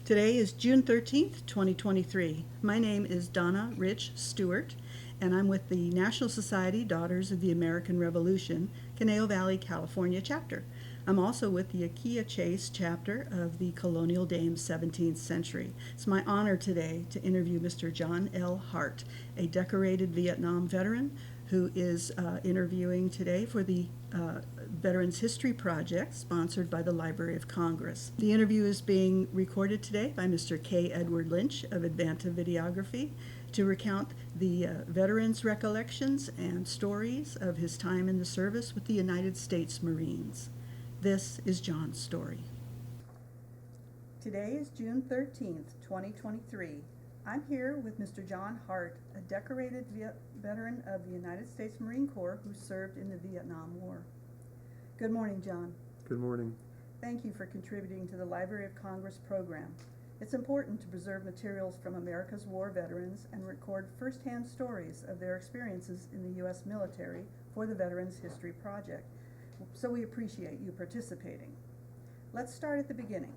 Today is June 13th, 2023. My name is Donna Rich Stewart, and I'm with the National Society Daughters of the American Revolution, Conejo Valley, California chapter. I'm also with the Akia Chase chapter of the Colonial Dames 17th Century. It's my honor today to interview Mr. John L Hart, a decorated Vietnam veteran who is interviewing today for the Veterans History Project sponsored by the Library of Congress. The interview is being recorded today by Mr. K. Edward Lynch of Advanta Videography to recount the veterans' recollections and stories of his time in the service with the United States Marines. This is John's story. Today is June 13th, 2023. I'm here with Mr. John Hart, a decorated veteran of the United States Marine Corps who served in the Vietnam War. Good morning, John. Good morning. Thank you for contributing to the Library of Congress program. It's important to preserve materials from America's war veterans and record first-hand stories of their experiences in the U.S. military for the Veterans History Project. So we appreciate you participating. Let's start at the beginning.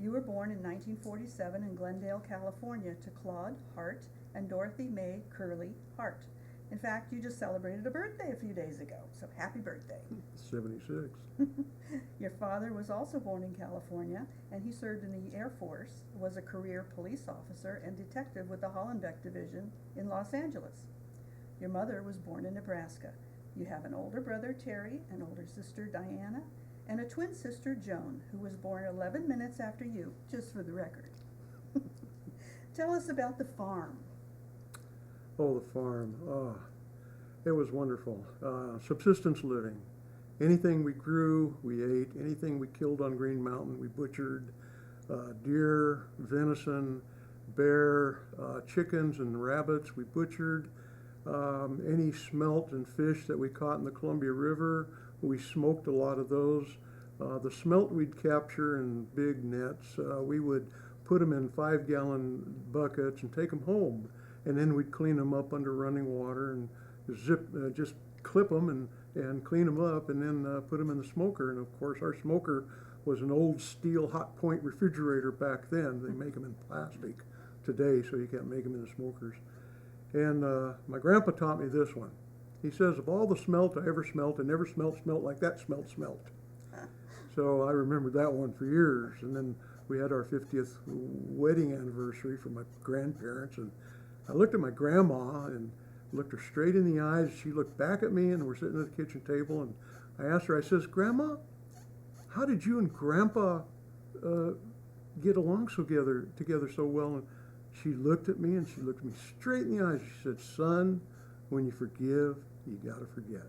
You were born in 1947 in Glendale, California to Claude Hart and Dorothy Mae Curley Hart. In fact, you just celebrated a birthday a few days ago, so happy birthday. 76. Your father was also born in California, and he served in the Air Force, was a career police officer and detective with the Hollenbeck Division in Los Angeles. Your mother was born in Nebraska. You have an older brother, Terry, an older sister, Diana, and a twin sister, Joan, who was born 11 minutes after you, just for the record. Tell us about the farm. Oh, the farm. It was wonderful. Subsistence living. Anything we grew, we ate. Anything we killed on Green Mountain, we butchered. Deer, venison, bear, chickens and rabbits, we butchered. Any smelt and fish that we caught in the Columbia River, we smoked a lot of those. The smelt we'd capture in big nets. We would put them in 5-gallon buckets and take them home. And then we'd clean them up under running water and just clip them and clean them up and then put them in the smoker. And of course, our smoker was an old steel hot point refrigerator back then. They make them in plastic today, so you can't make them in the smokers. And my grandpa taught me this one. He says, of all the smelt I ever smelt, I never smelt like that smelt. So I remembered that one for years. And then we had our 50th wedding anniversary for my grandparents. And I looked at my grandma and looked her straight in the eyes. She looked back at me and we're sitting at the kitchen table. And I asked her, I says, Grandma, how did you and Grandpa get along together so well? And she looked at me and she looked me straight in the eyes. She said, son, when you forgive, you got to forget.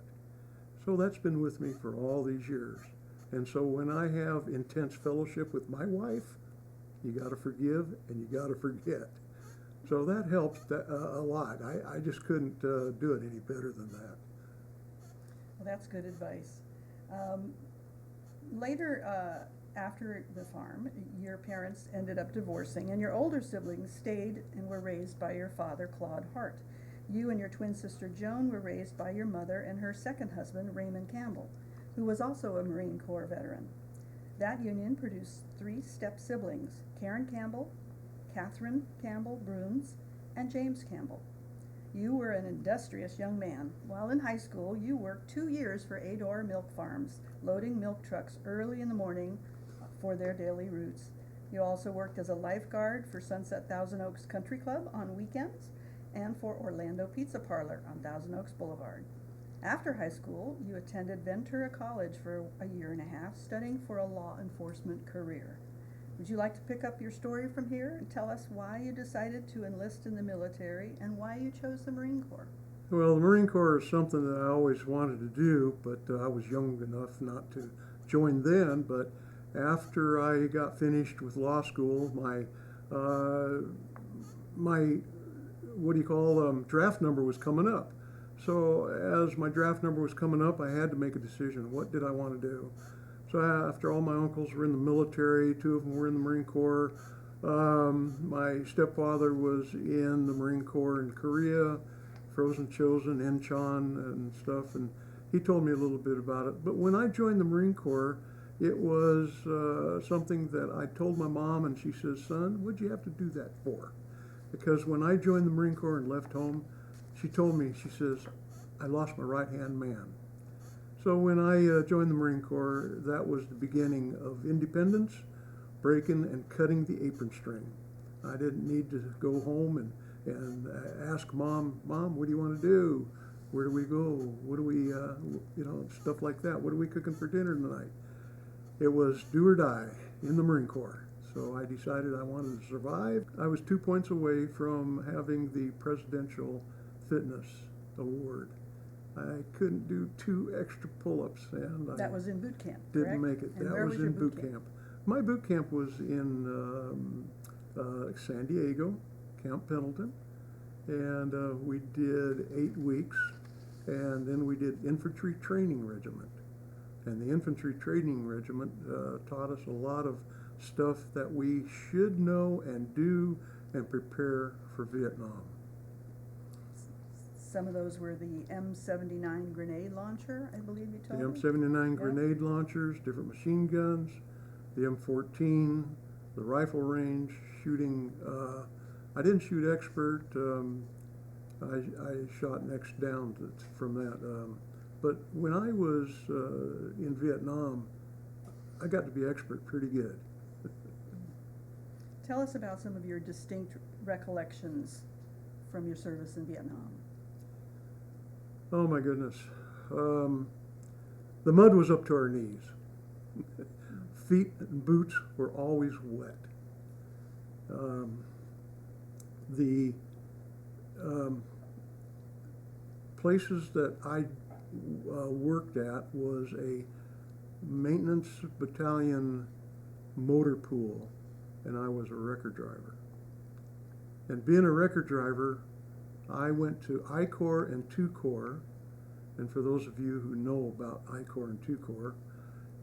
So that's been with me for all these years. And so when I have intense fellowship with my wife, you got to forgive and you got to forget. So that helped a lot. I just couldn't do it any better than that. Well, that's good advice. Later, after the farm, your parents ended up divorcing, and your older siblings stayed and were raised by your father, Claude Hart. You and your twin sister, Joan, were raised by your mother and her second husband, Raymond Campbell, who was also a Marine Corps veteran. That union produced 3 step siblings, Karen Campbell, Catherine Campbell Bruns, and James Campbell. You were an industrious young man. While in high school, you worked 2 years for Ador Milk Farms, loading milk trucks early in the morning for their daily routes. You also worked as a lifeguard for Sunset Thousand Oaks Country Club on weekends and for Orlando Pizza Parlor on Thousand Oaks Boulevard. After high school, you attended Ventura College for a year and a half, studying for a law enforcement career. Would you like to pick up your story from here and tell us why you decided to enlist in the military and why you chose the Marine Corps? Well, the Marine Corps is something that I always wanted to do, but I was young enough not to join then. But after I got finished with law school, my draft number was coming up. So as my draft number was coming up, I had to make a decision. What did I want to do? So after all my uncles were in the military, 2 of them were in the Marine Corps. My stepfather was in the Marine Corps in Korea, Frozen Chosen, Incheon and stuff, and he told me a little bit about it. But when I joined the Marine Corps, It was something that I told my mom, and she says, "Son, what'd you have to do that for?" Because when I joined the Marine Corps and left home, she told me, she says, "I lost my right-hand man." So when I joined the Marine Corps, that was the beginning of independence, breaking and cutting the apron string. I didn't need to go home and ask Mom, what do you want to do? Where do we go? What do we, stuff like that. What are we cooking for dinner tonight? It was do or die in the Marine Corps. So I decided I wanted to survive. I was 2 points away from having the Presidential Fitness Award. I couldn't do 2 extra pull-ups, and That I was in boot camp, correct? didn't make it. And That where was your in boot camp. My boot camp was in San Diego, Camp Pendleton, and we did 8 weeks, and then we did Infantry Training Regiment. And the Infantry Training Regiment taught us a lot of stuff that we should know and do and prepare for Vietnam. Some of those were the M79 grenade launcher, I believe you The told me? M79 Yeah. grenade launchers, different machine guns, the M14, the rifle range, shooting. I didn't shoot expert. I shot next down from that. But when I was in Vietnam, I got to be expert pretty good. Tell us about some of your distinct recollections from your service in Vietnam. Oh my goodness. The mud was up to our knees. Feet and boots were always wet. The places that I worked at was a maintenance battalion motor pool, and I was a wrecker driver. And being a wrecker driver, I went to I Corps and 2 Corps, and for those of you who know about I Corps and 2 Corps,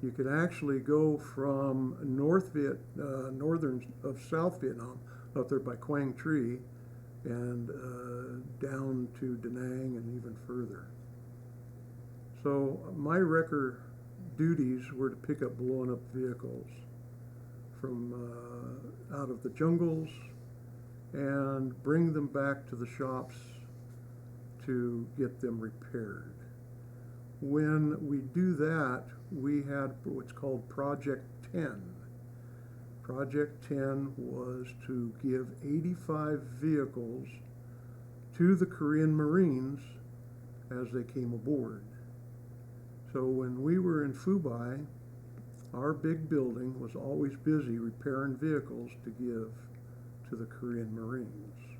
you could actually go from northern of South Vietnam, up there by Quang Tri, and down to Da Nang and even further. So my wrecker duties were to pick up blown up vehicles from out of the jungles and bring them back to the shops to get them repaired. When we do that, we had what's called Project 10. Project 10 was to give 85 vehicles to the Korean Marines as they came aboard. So when we were in Phu Bai, our big building was always busy repairing vehicles to give to the Korean Marines.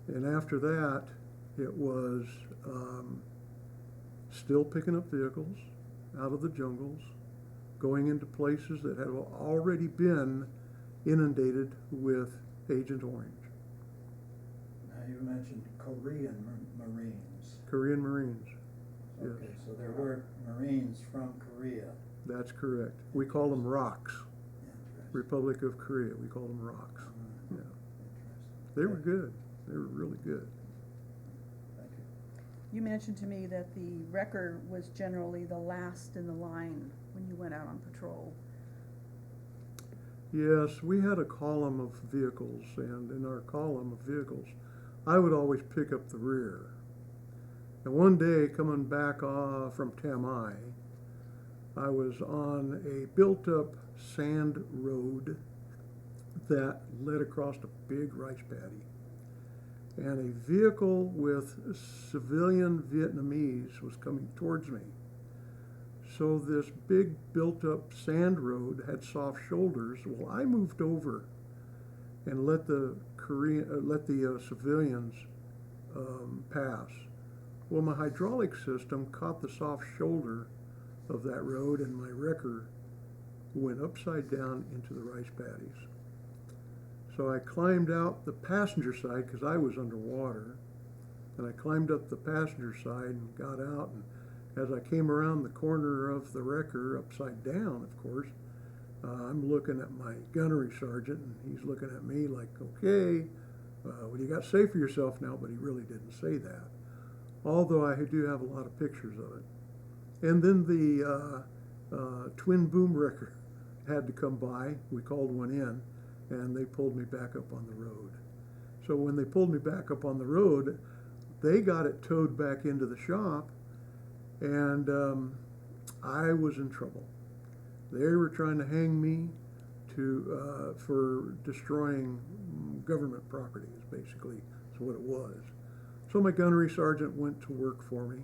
And after that, it was still picking up vehicles out of the jungles, going into places that had already been inundated with Agent Orange. Now you mentioned Korean Marines. Korean Marines, yes. Okay, so there were Marines from Korea. That's correct. We call them ROCs. Interesting. Republic of Korea, we call them ROCs. Mhm. Yeah. Interesting. They were good. They were really good. Thank you. You mentioned to me that the wrecker was generally the last in the line when you went out on patrol. Yes, we had a column of vehicles, and in our column of vehicles, I would always pick up the rear. And one day, coming back from Tamai, I was on a built-up sand road that led across a big rice paddy. And a vehicle with civilian Vietnamese was coming towards me. So this big built-up sand road had soft shoulders. Well, I moved over and let the civilians pass. Well, my hydraulic system caught the soft shoulder of that road, and my wrecker went upside down into the rice paddies. So I climbed out the passenger side because I was underwater, and I climbed up the passenger side and got out, and as I came around the corner of the wrecker, upside down, of course, I'm looking at my gunnery sergeant, and he's looking at me like, okay, well, you got to say for yourself now, but he really didn't say that, although I do have a lot of pictures of it. And then the twin boom wrecker had to come by. We called one in, and they pulled me back up on the road. So when they pulled me back up on the road, they got it towed back into the shop, and I was in trouble. They were trying to hang me for destroying government property, is basically what it was. So my gunnery sergeant went to work for me.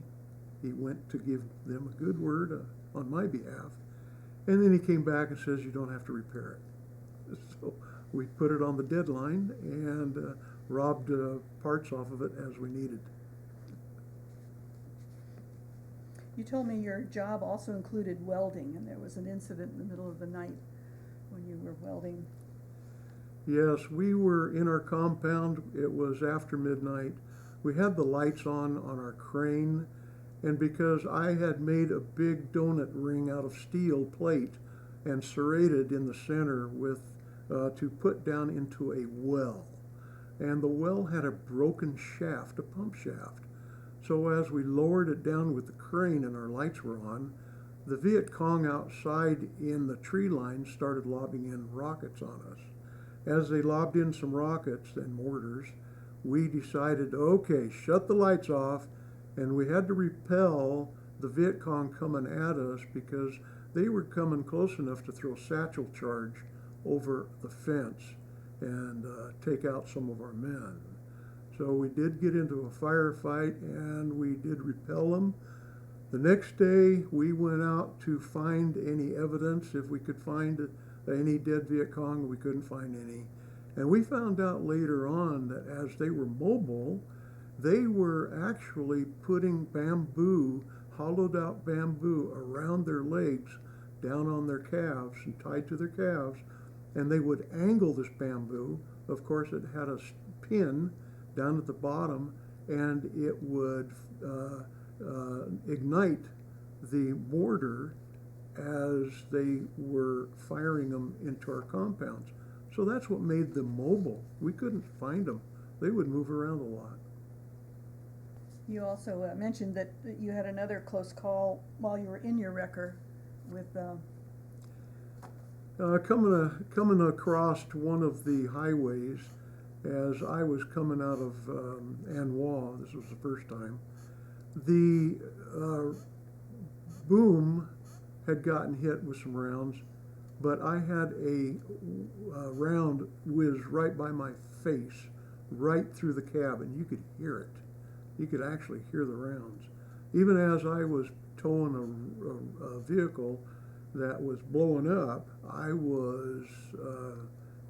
He went to give them a good word on my behalf, and then he came back and says, you don't have to repair it. So we put it on the deadline and robbed parts off of it as we needed. You told me your job also included welding, and there was an incident in the middle of the night when you were welding. Yes, we were in our compound. It was after midnight. We had the lights on our crane, and because I had made a big donut ring out of steel plate and serrated in the center with to put down into a well, and the well had a broken shaft, a pump shaft. So as we lowered it down with the crane and our lights were on, the Viet Cong outside in the tree line started lobbing in rockets on us. As they lobbed in some rockets and mortars, we decided, okay, shut the lights off, and we had to repel the Viet Cong coming at us because they were coming close enough to throw satchel charge over the fence and take out some of our men. So we did get into a firefight and we did repel them. The next day we went out to find any evidence. If we could find any dead Viet Cong, we couldn't find any. And we found out later on that as they were mobile, they were actually putting bamboo, hollowed out bamboo around their legs, down on their calves and tied to their calves. And they would angle this bamboo. Of course, it had a pin down at the bottom, and it would ignite the mortar as they were firing them into our compounds. So that's what made them mobile. We couldn't find them. They would move around a lot. You also mentioned that you had another close call while you were in your wrecker with coming across one of the highways as I was coming out of Anwa. This was the first time. The boom had gotten hit with some rounds, but I had a round whiz right by my face, right through the cab, and you could hear it. You could actually hear the rounds. Even as I was towing a vehicle that was blowing up, I was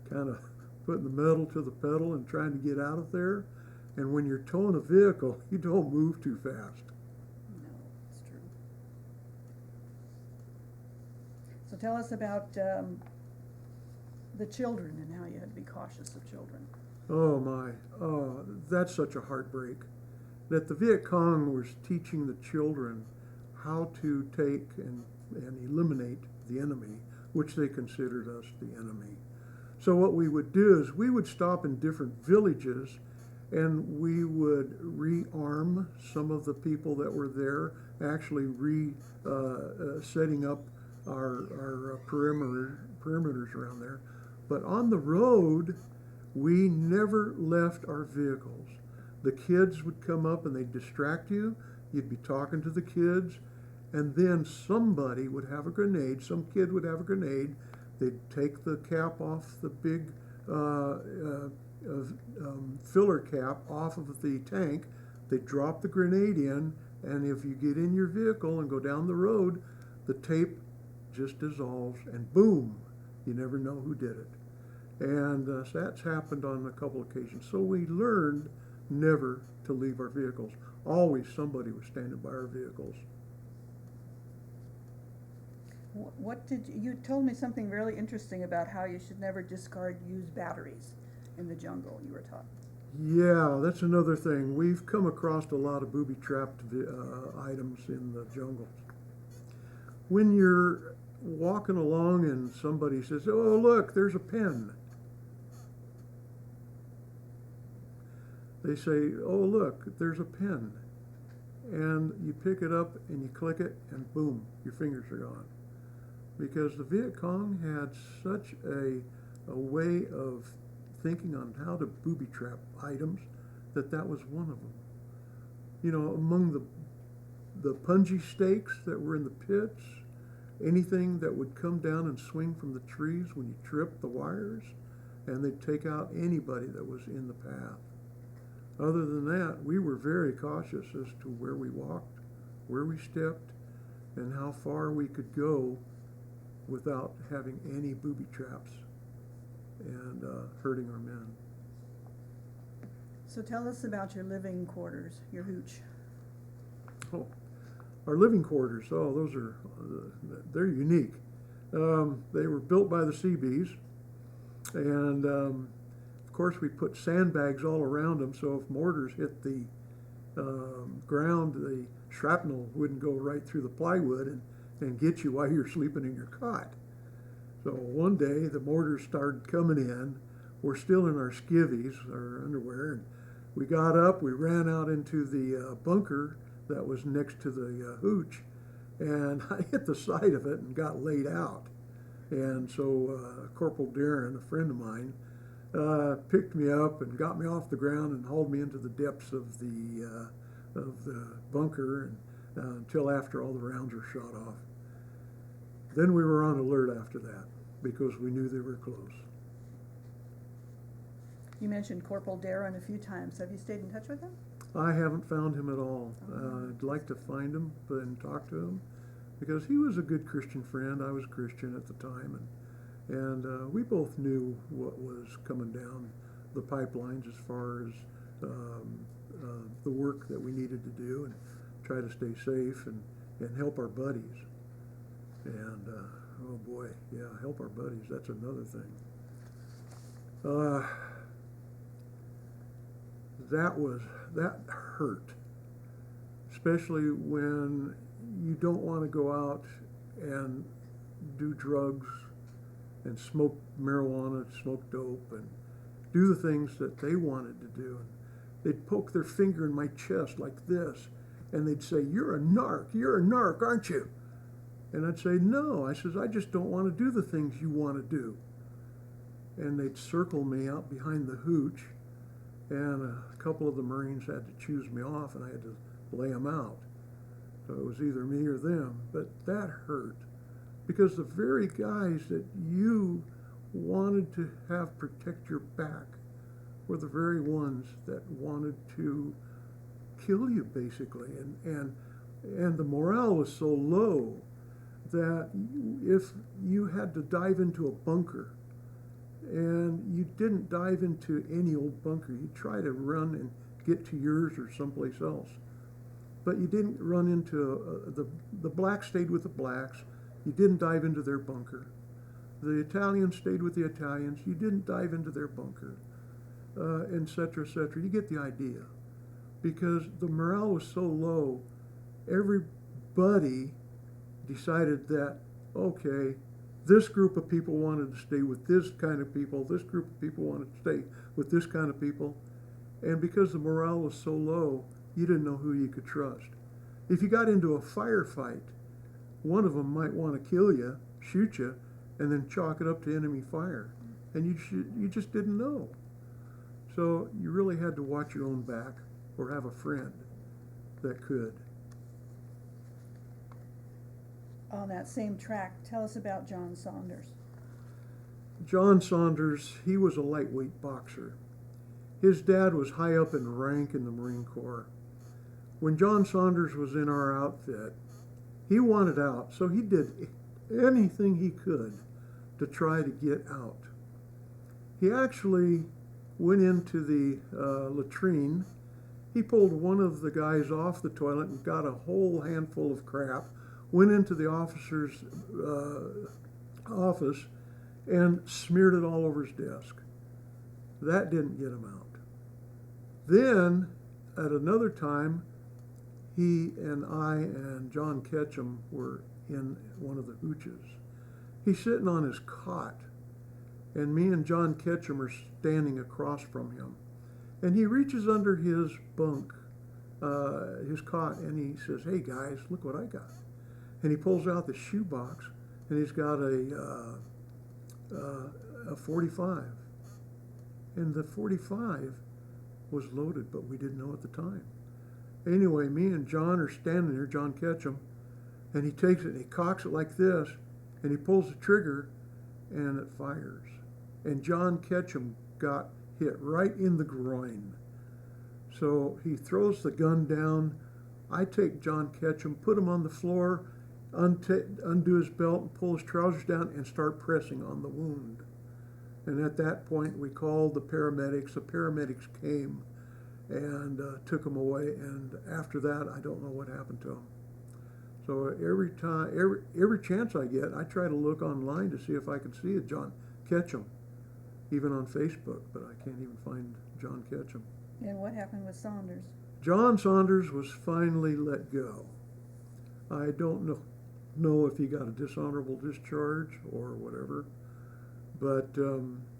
kind of putting the metal to the pedal and trying to get out of there. And when you're towing a vehicle, you don't move too fast. No, it's true. So tell us about the children and how you had to be cautious of children. Oh my, that's such a heartbreak. That the Viet Cong was teaching the children how to take and eliminate the enemy, which they considered us the enemy. So what we would do is we would stop in different villages and we would rearm some of the people that were there, actually setting up our perimeters around there. But on the road, we never left our vehicles. The kids would come up and they'd distract you. You'd be talking to the kids, and then somebody would have a grenade. Some kid would have a grenade. They'd take the cap off the big filler cap off of the tank. They'd drop the grenade in, and if you get in your vehicle and go down the road, the tape just dissolves, and boom, you never know who did it. And that's happened on a couple occasions. So we learned never to leave our vehicles. Always somebody was standing by our vehicles. What did you told me something really interesting about how you should never discard used batteries in the jungle, you were taught. Yeah, that's another thing. We've come across a lot of booby-trapped items in the jungle. When you're walking along and somebody says, oh, look, there's a pen. They say, oh, look, there's a pen. And you pick it up and you click it and boom, your fingers are gone. because the Viet Cong had such a way of thinking on how to booby trap items that was one of them. You know, among the punji stakes that were in the pits, anything that would come down and swing from the trees when you tripped the wires, and they'd take out anybody that was in the path. Other than that, we were very cautious as to where we walked, where we stepped, and how far we could go without having any booby traps and hurting our men. So tell us about your living quarters, your hooch. Oh, our living quarters, oh, those are, they're unique. They were built by the Seabees, and of course we put sandbags all around them, so if mortars hit the ground, the shrapnel wouldn't go right through the plywood and get you while you're sleeping in your cot. So one day the mortars started coming in. We're still in our skivvies, our underwear, and we got up, we ran out into the bunker that was next to the hooch, and I hit the side of it and got laid out. And so Corporal Darren, a friend of mine, picked me up and got me off the ground and hauled me into the depths of the bunker until after all the rounds were shot off. Then we were on alert after that because we knew they were close. You mentioned Corporal Darren a few times. Have you stayed in touch with him? I haven't found him at all. I'd like to find him and talk to him because he was a good Christian friend. I was Christian at the time, and we both knew what was coming down the pipelines as far as the work that we needed to do and try to stay safe and help our buddies. And oh boy, yeah, help our buddies. That's another thing. That hurt, especially when you don't want to go out and do drugs and smoke marijuana, smoke dope, and do the things that they wanted to do. And they'd poke their finger in my chest like this, and they'd say, you're a narc, aren't you? And I'd say, no. I says, I just don't want to do the things you want to do. And they'd circle me out behind the hooch, and a couple of the Marines had to choose me off, and I had to lay them out. So it was either me or them, but that hurt because the very guys that you wanted to have protect your back were the very ones that wanted to kill you, basically. And the morale was so low that if you had to dive into a bunker, and you didn't dive into any old bunker, you try to run and get to yours or someplace else. But you didn't run into the blacks stayed with the blacks. You didn't dive into their bunker. The Italians stayed with the Italians. You didn't dive into their bunker, et cetera, et cetera. You get the idea. Because the morale was so low, everybody decided that, okay, this group of people wanted to stay with this kind of people, this group of people wanted to stay with this kind of people, and because the morale was so low, you didn't know who you could trust. If you got into a firefight, one of them might want to kill you, shoot you, and then chalk it up to enemy fire, and you just didn't know. So you really had to watch your own back or have a friend that could. On that same track, tell us about John Saunders. John Saunders, he was a lightweight boxer. His dad was high up in rank in the Marine Corps. When John Saunders was in our outfit, he wanted out, so he did anything he could to try to get out. He actually went into the latrine. He pulled one of the guys off the toilet and got a whole handful of crap, went into the officer's office and smeared it all over his desk. That didn't get him out. Then, at another time, he and I and John Ketchum were in one of the hooches. He's sitting on his cot, and me and John Ketchum are standing across from him. And he reaches under his bunk, his cot, and he says, hey guys, look what I got. And he pulls out the shoebox and he's got a 45, and the 45 was loaded, but we didn't know at the time. Anyway, me and John are standing there, John Ketchum, and he takes it and he cocks it like this, and he pulls the trigger, and it fires. And John Ketchum got hit right in the groin. So he throws the gun down. I take John Ketchum, put him on the floor, undo his belt, and pull his trousers down, and start pressing on the wound. And at that point, we called the paramedics. The paramedics came and took him away. And after that, I don't know what happened to him. So every chance I get, I try to look online to see if I can see a John Ketchum, even on Facebook, but I can't even find John Ketchum. And what happened with Saunders? John Saunders was finally let go. I don't know if he got a dishonorable discharge or whatever, but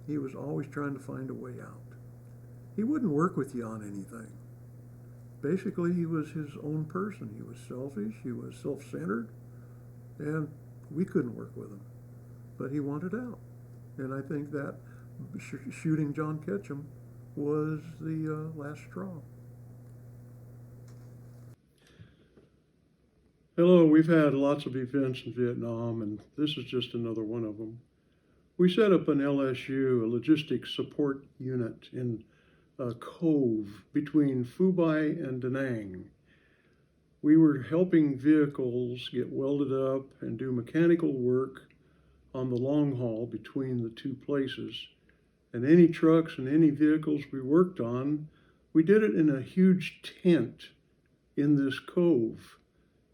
he was always trying to find a way out. He wouldn't work with you on anything. Basically, he was his own person. He was selfish, he was self-centered, and we couldn't work with him. But he wanted out. And I think that shooting John Ketchum was the last straw. Hello, we've had lots of events in Vietnam, and this is just another one of them. We set up an LSU, a logistics support unit, in a cove between Phu Bai and Da Nang. We were helping vehicles get welded up and do mechanical work on the long haul between the two places. And any trucks and any vehicles we worked on, we did it in a huge tent in this cove.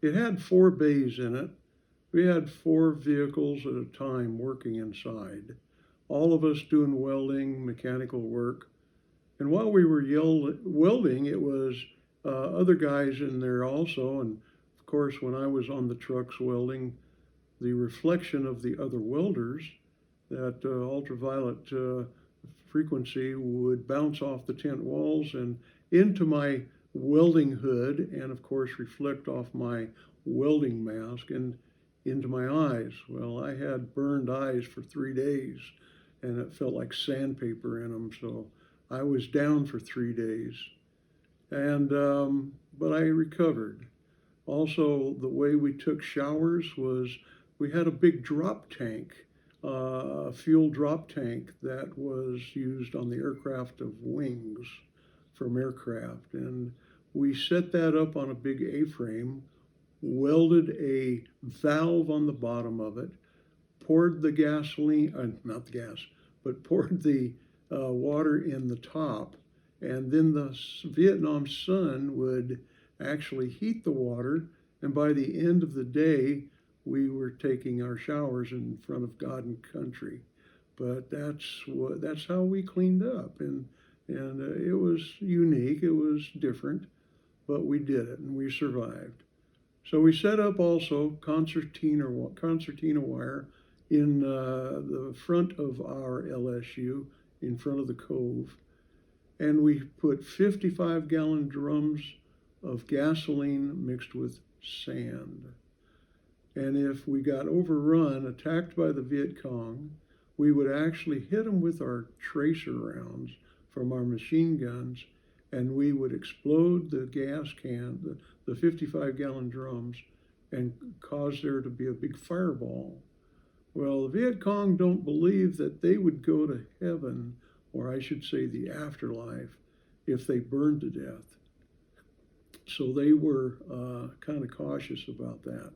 It had 4 bays in it. We had 4 vehicles at a time working inside, all of us doing welding, mechanical work. And while we were welding, it was other guys in there also. And of course, when I was on the trucks welding, the reflection of the other welders, that ultraviolet frequency would bounce off the tent walls and into my welding hood, and of course reflect off my welding mask and into my eyes. Well, I had burned eyes for 3 days, and it felt like sandpaper in them, so I was down for 3 days. And but I recovered. Also, the way we took showers was we had a big drop tank, a fuel drop tank that was used on the aircraft of wings from aircraft. And we set that up on a big A-frame, welded a valve on the bottom of it, poured the gasoline, not the gas, but poured the water in the top, and then the Vietnam sun would actually heat the water, and by the end of the day, we were taking our showers in front of God and country. But that's how we cleaned up, and it was unique, it was different, but we did it, and we survived. So we set up also concertina wire in the front of our LSU, in front of the cove, and we put 55-gallon drums of gasoline mixed with sand. And if we got overrun, attacked by the Viet Cong, we would actually hit them with our tracer rounds from our machine guns, and we would explode the gas can, the 55-gallon drums, and cause there to be a big fireball. Well, the Viet Cong don't believe that they would go to heaven, or I should say the afterlife, if they burned to death. So they were kind of cautious about that.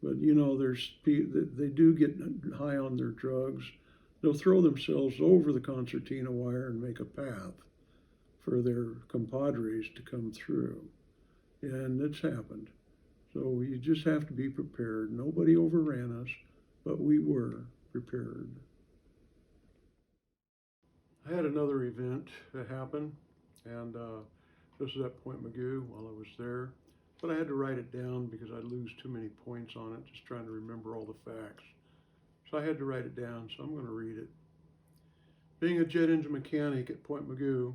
But you know, they do get high on their drugs. They'll throw themselves over the concertina wire and make a path for their compadres to come through. And it's happened. So you just have to be prepared. Nobody overran us, but we were prepared. I had another event that happened, and this was at Point Magoo while I was there. But I had to write it down because I'd lose too many points on it, just trying to remember all the facts. So I had to write it down, so I'm going to read it. Being a jet engine mechanic at Point Magoo,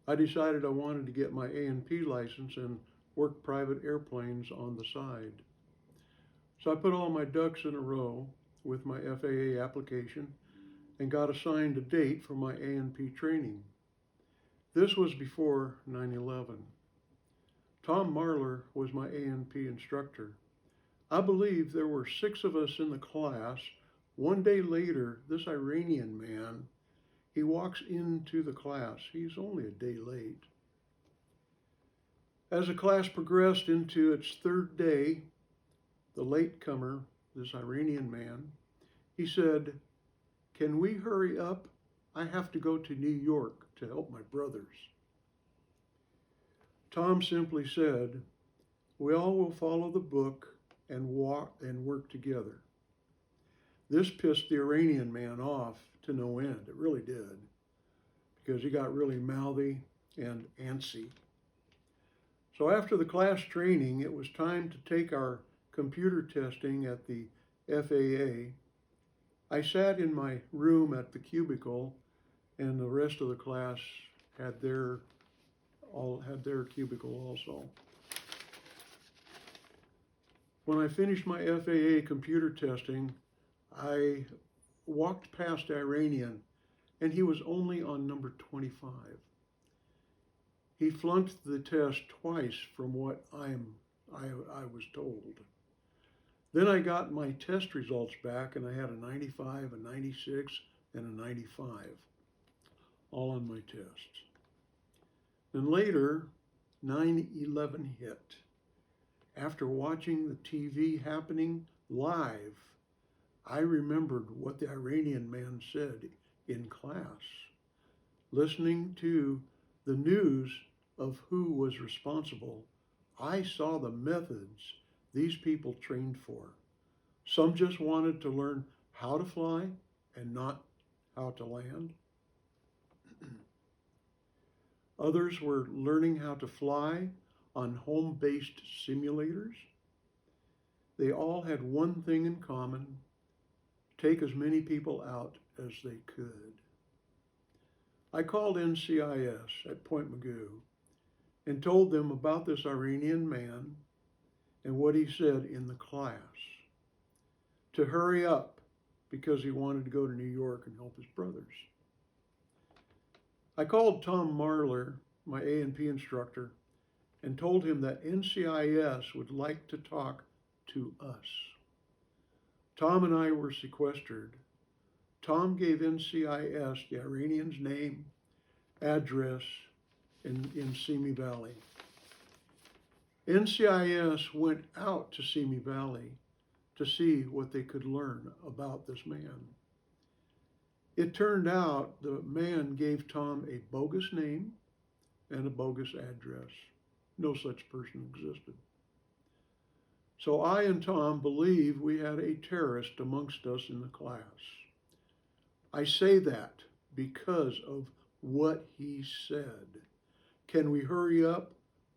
I decided I wanted to get my A&P license and work private airplanes on the side. So I put all my ducks in a row with my FAA application and got assigned a date for my A&P training. This was before 9/11. Tom Marler was my A&P instructor. I believe there were 6 of us in the class. One day later, this Iranian man, he walks into the class. He's only a day late. As the class progressed into its 3rd day, the latecomer, this Iranian man, he said, "Can we hurry up? I have to go to New York to help my brothers." Tom simply said, "We all will follow the book and walk and work together." This pissed the Iranian man off to no end. It really did, because he got really mouthy and antsy. So after the class training, it was time to take our computer testing at the FAA. I sat in my room at the cubicle, and the rest of the class had their cubicle also. When I finished my FAA computer testing, I walked past Iranian, and he was only on number 25. He flunked the test twice from what I was told. Then I got my test results back, and I had a 95, a 96, and a 95, all on my tests. Then later, 9/11 hit. After watching the TV happening live, I remembered what the Iranian man said in class. Listening to the news of who was responsible, I saw the methods these people trained for. Some just wanted to learn how to fly and not how to land. Others were learning how to fly on home-based simulators. They all had one thing in common: take as many people out as they could. I called NCIS at Point Mugu and told them about this Iranian man and what he said in the class, to hurry up because he wanted to go to New York and help his brothers. I called Tom Marler, my A&P instructor, and told him that NCIS would like to talk to us. Tom and I were sequestered. Tom gave NCIS the Iranian's name, address in Simi Valley. NCIS went out to Simi Valley to see what they could learn about this man. It turned out the man gave Tom a bogus name and a bogus address. No such person existed. So I and Tom believe we had a terrorist amongst us in the class. I say that because of what he said. Can we hurry up?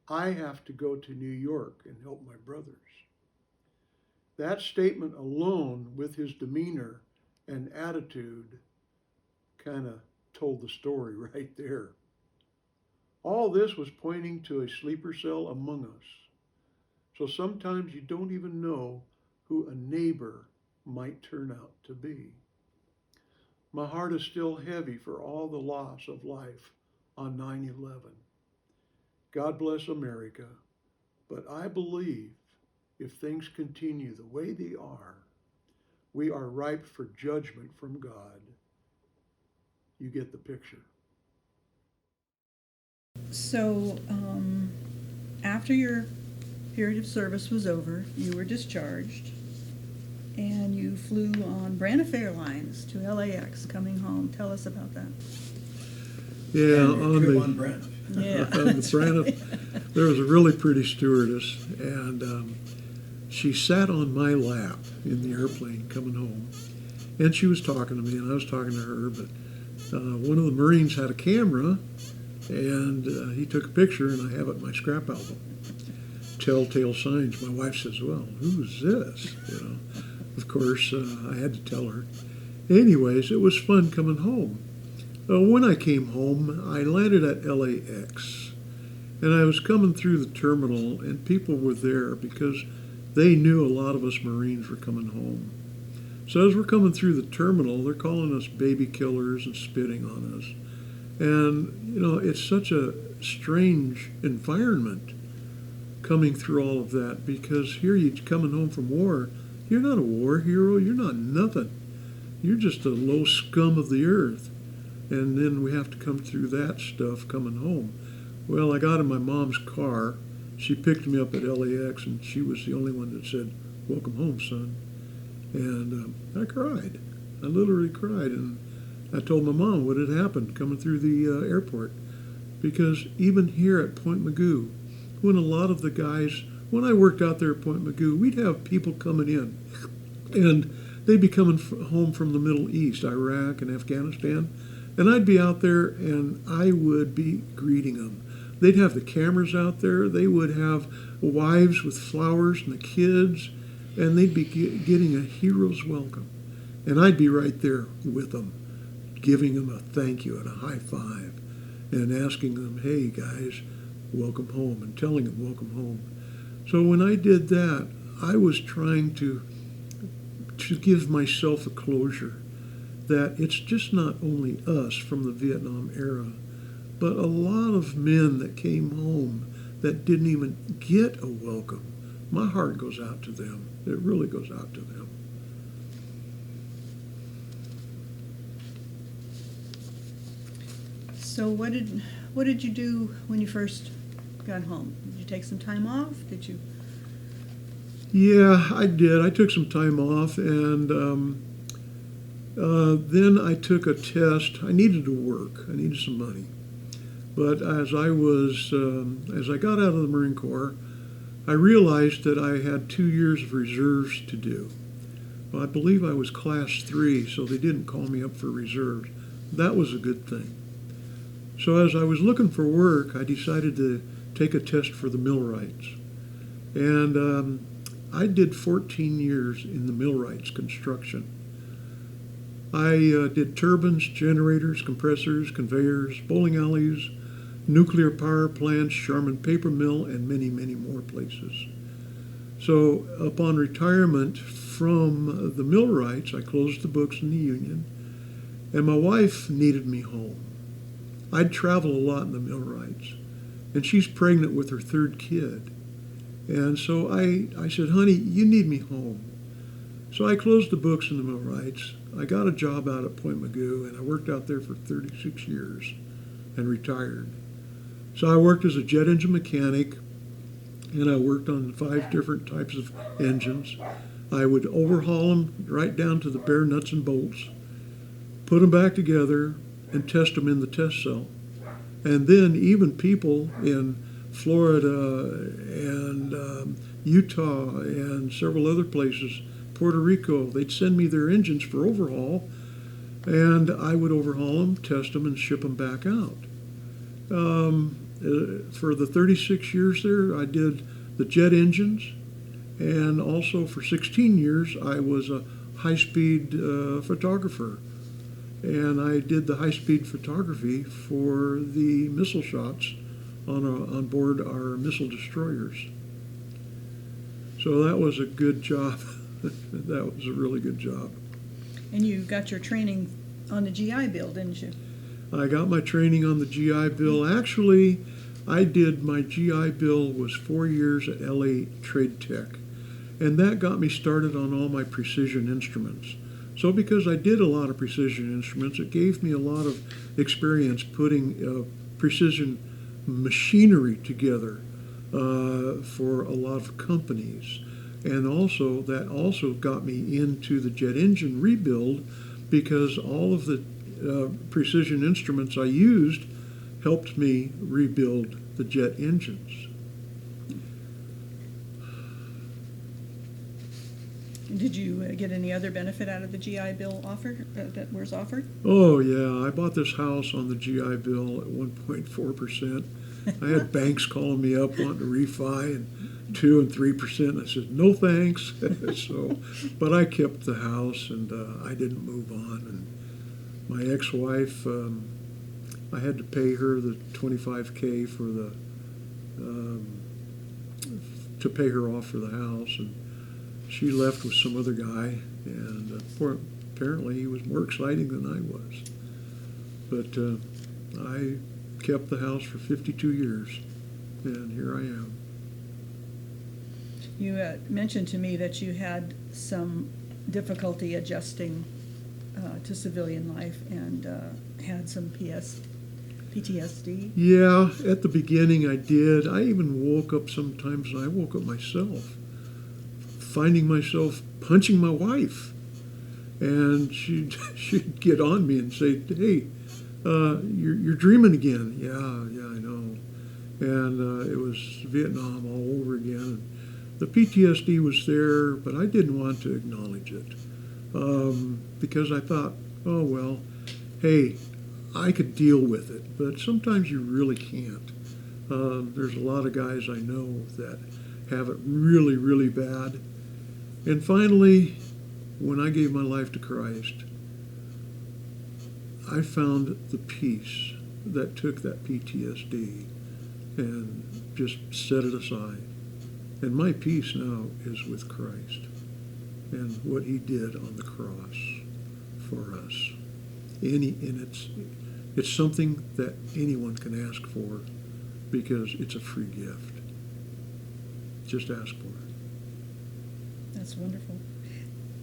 I have to go to New York and help my brothers. That statement alone, with his demeanor and attitude, kind of told the story right there. All this was pointing to a sleeper cell among us. So sometimes you don't even know who a neighbor might turn out to be. My heart is still heavy for all the loss of life on 9/11. God bless America, but I believe if things continue the way they are, we are ripe for judgment from God. You get the picture. So, after your period of service was over, you were discharged, and you flew on Braniff Airlines to LAX coming home. Tell us about that. Yeah, And on trip the on Braniff. Yeah, on the that's Braniff, right. there was a really pretty stewardess, and she sat on my lap in the airplane coming home, and she was talking to me, and I was talking to her. But one of the Marines had a camera, and he took a picture, and I have it in my scrap album. Telltale signs. My wife says, "Well, who's this?" You know. Of course, I had to tell her. Anyways, it was fun coming home. When I came home, I landed at LAX, and I was coming through the terminal, and people were there because they knew a lot of us Marines were coming home. So as we're coming through the terminal, they're calling us baby killers and spitting on us. And, you know, it's such a strange environment coming through all of that, because here you're coming home from war. You're not a war hero. You're not nothing. You're just a low scum of the earth. And then we have to come through that stuff coming home. Well, I got in my mom's car. She picked me up at LAX, and she was the only one that said, "Welcome home, son." And I cried. I literally cried. And I told my mom what had happened coming through the airport. Because even here at Point Mugu, when a lot of the guys, when I worked out there at Point Mugu, we'd have people coming in. And they'd be coming home from the Middle East, Iraq and Afghanistan. And I'd be out there and I would be greeting them. They'd have the cameras out there. They would have wives with flowers and the kids. And they'd be getting a hero's welcome. And I'd be right there with them, giving them a thank you and a high five. And asking them, "Hey guys, welcome home," and telling them welcome home. So when I did that, I was trying to give myself a closure that it's just not only us from the Vietnam era, but a lot of men that came home that didn't even get a welcome. My heart goes out to them. It really goes out to them. So what did you do when you first got home? Did you take some time off? Did you? Yeah, I did. I took some time off, and then I took a test. I needed to work. I needed some money. But as I got out of the Marine Corps, I realized that I had 2 years of reserves to do. Well, I believe I was Class 3, so they didn't call me up for reserves. That was a good thing. So as I was looking for work, I decided to take a test for the millwrights. And I did 14 years in the millwrights construction. I did turbines, generators, compressors, conveyors, bowling alleys, nuclear power plants, Charmin paper mill, and many, many more places. So upon retirement from the millwrights, I closed the books in the union, and my wife needed me home. I'd travel a lot in the millwrights, and she's pregnant with her third kid. And so I said, "Honey, you need me home." So I closed the books in the millwrights. I got a job out at Point Mugu, and I worked out there for 36 years and retired. So I worked as a jet engine mechanic, and I worked on 5 different types of engines. I would overhaul them right down to the bare nuts and bolts, put them back together, and test them in the test cell. And then even people in Florida and Utah and several other places, Puerto Rico, they'd send me their engines for overhaul, and I would overhaul them, test them, and ship them back out. For the 36 years there, I did the jet engines, and also for 16 years, I was a high-speed photographer. And I did the high-speed photography for the missile shots on board our missile destroyers. So that was a good job. That was a really good job. And you got your training on the GI Bill, didn't you? I got my training on the GI Bill. Actually, I did my GI Bill was 4 years at LA Trade Tech. And that got me started on all my precision instruments. So because I did a lot of precision instruments, it gave me a lot of experience putting precision machinery together for a lot of companies. And also, that also got me into the jet engine rebuild, because all of the precision instruments I used helped me rebuild the jet engines. Did you get any other benefit out of the GI Bill offer that was offered? Oh yeah, I bought this house on the GI Bill at 1.4%. I had banks calling me up wanting to refi, and 2 and 3%. I said no thanks. So, but I kept the house, and I didn't move on. And my ex-wife, I had to pay her the $25K for the to pay her off for the house, and she left with some other guy, and apparently he was more exciting than I was. But I kept the house for 52 years, and here I am. You mentioned to me that you had some difficulty adjusting to civilian life and had some PTSD. Yeah, at the beginning I did. I even woke up sometimes, and I woke up myself, finding myself punching my wife. And she'd get on me and say, "Hey, you're dreaming again." Yeah, I know. And it was Vietnam all over again. The PTSD was there, but I didn't want to acknowledge it because I thought, oh, well, hey, I could deal with it, but sometimes you really can't. There's a lot of guys I know that have it really, really bad. And finally, when I gave my life to Christ, I found the peace that took that PTSD and just set it aside. And my peace now is with Christ and what he did on the cross for us. And it's something that anyone can ask for because it's a free gift. Just ask for it. That's wonderful.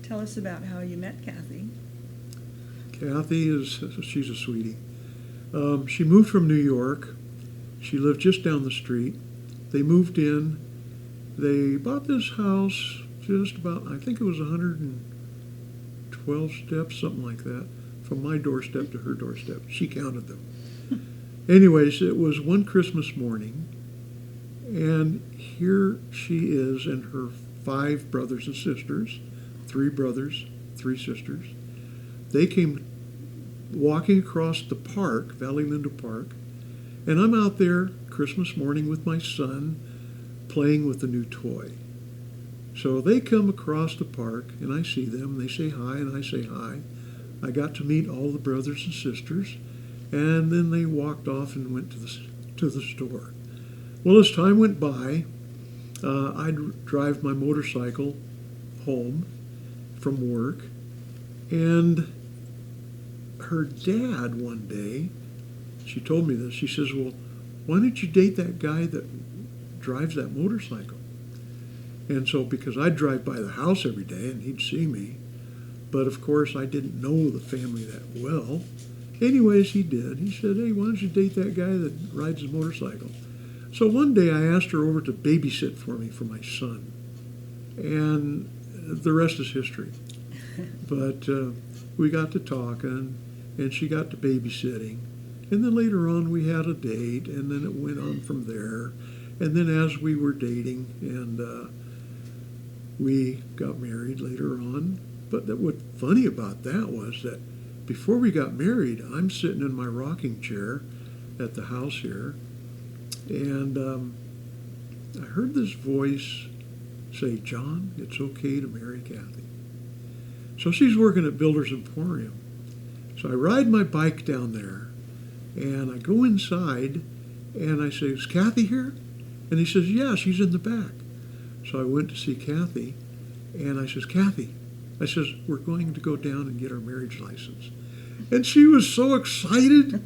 Tell us about how you met Kathy. Kathy she's a sweetie. She moved from New York. She lived just down the street. They moved in. They bought this house just about, I think it was 112 steps, something like that, from my doorstep to her doorstep. She counted them. Anyways, it was one Christmas morning, and here she is and her 5 brothers and sisters, 3 brothers, 3 sisters. They came walking across the park, Valley Linda Park, and I'm out there Christmas morning with my son, playing with a new toy. So they come across the park, and I see them. They say hi, and I say hi. I got to meet all the brothers and sisters, and then they walked off and went to the store. Well, as time went by, I'd drive my motorcycle home from work, and her dad one day, she told me this, she says, "Well, why don't you date that guy that drives that motorcycle?" And so, because I'd drive by the house every day and he'd see me, but of course I didn't know the family that well. Anyways, he did. He said, "Hey, why don't you date that guy that rides his motorcycle?" So one day I asked her over to babysit for me for my son. And the rest is history. But we got to talking, and she got to babysitting. And then later on we had a date, and then it went on from there. And then as we were dating, and we got married later on. But what's funny about that was that before we got married, I'm sitting in my rocking chair at the house here, and I heard this voice say, "John, it's okay to marry Kathy." So she's working at Builder's Emporium. So I ride my bike down there, and I go inside, and I say, "Is Kathy here?" And he says, "Yeah, she's in the back." So I went to see Kathy, and I says, "Kathy," I says, "we're going to go down and get our marriage license." And she was so excited.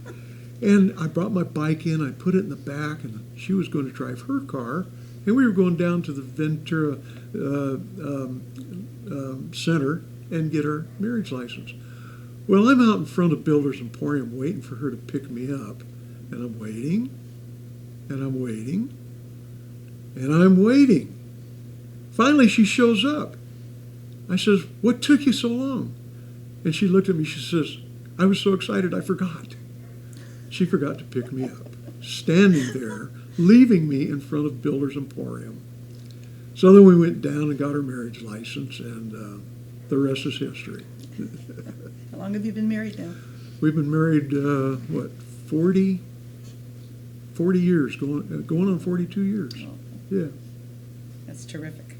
And I brought my bike in, I put it in the back, and she was going to drive her car, and we were going down to the Ventura Center and get our marriage license. Well, I'm out in front of Builder's Emporium waiting for her to pick me up, and I'm waiting, and I'm waiting, and I'm waiting. Finally, she shows up. I says, "What took you so long?" And she looked at me, she says, "I was so excited, I forgot." She forgot to pick me up, standing there, leaving me in front of Builder's Emporium. So then we went down and got our marriage license, and the rest is history. How long have you been married now? We've been married, 40 years, going on 42 years. Oh, Yeah. that's terrific.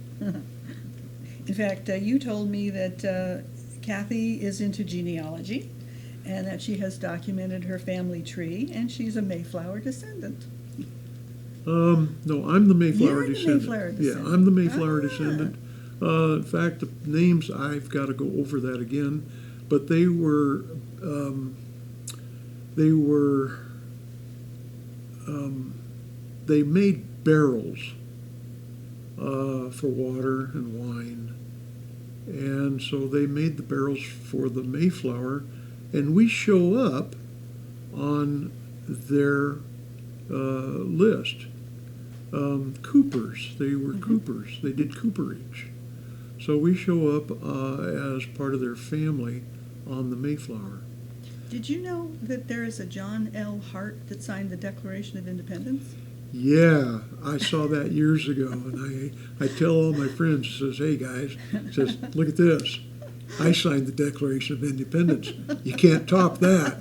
In fact, you told me that Kathy is into genealogy and that she has documented her family tree, and she's a Mayflower descendant. No, I'm the Mayflower You're the descendant. Mayflower Yeah, descendant. I'm the Mayflower Ah. descendant. In fact, the names, I've got to go over that again, but um, they were, they made barrels for water and wine. And so they made the barrels for the Mayflower, and we show up on their list. Coopers, they were coopers. They did cooperage. So we show up as part of their family on the Mayflower. Did you know that there is a John L Hart that signed the Declaration of Independence? Yeah, I saw that years ago, and I tell all my friends, says, hey guys, says, look at this. I signed the Declaration of Independence. You can't top that.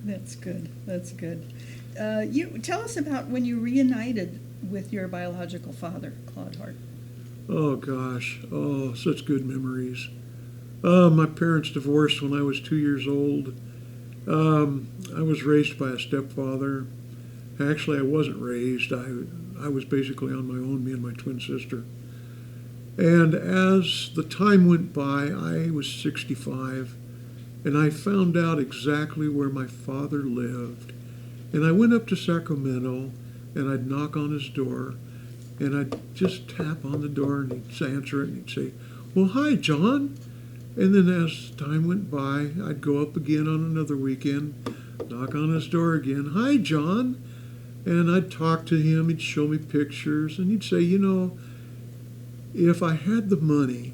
That's good. That's good. You tell us about when you reunited with your biological father, Claude Hart. Oh gosh, oh, such good memories. My parents divorced when I was 2 years old. I was raised by a stepfather. Actually, I wasn't raised. I was basically on my own, me and my twin sister. And as the time went by, I was 65, and I found out exactly where my father lived. And I went up to Sacramento, and I'd knock on his door, and I'd just tap on the door, and he'd answer it, and he'd say, well, hi, John. And then as time went by, I'd go up again on another weekend, knock on his door again, hi, John. And I'd talk to him, he'd show me pictures, and he'd say, you know, if I had the money,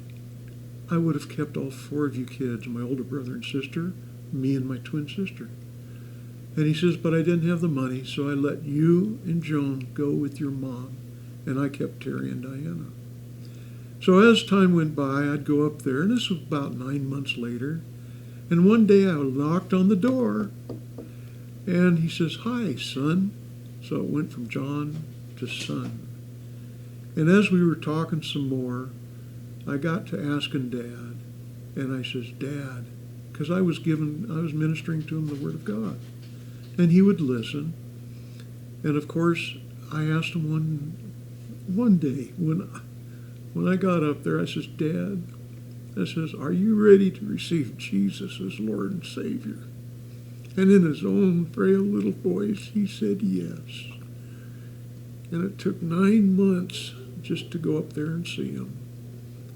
I would have kept all 4 of you kids, my older brother and sister, me and my twin sister. And he says, but I didn't have the money, so I let you and Joan go with your mom, and I kept Terry and Diana. So as time went by, I'd go up there, and this was about 9 months later, and one day I knocked on the door, and he says, hi, son. So it went from John to son. And as we were talking some more, I got to asking Dad, and I says, Dad, because I was ministering to him the Word of God, and he would listen. And of course, I asked him one day when I got up there, I says, Dad, I says, are you ready to receive Jesus as Lord and Savior? And in his own frail little voice, he said yes. And it took 9 months just to go up there and see him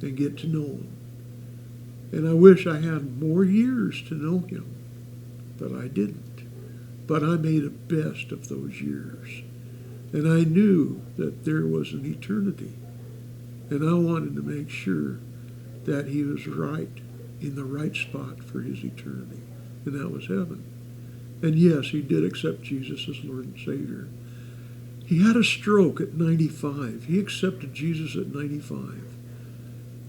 and get to know him. And I wish I had more years to know him, but I didn't. But I made the best of those years. And I knew that there was an eternity. And I wanted to make sure that he was right, in the right spot for his eternity. And that was heaven. And yes, he did accept Jesus as Lord and Savior. He had a stroke at 95. He accepted Jesus at 95.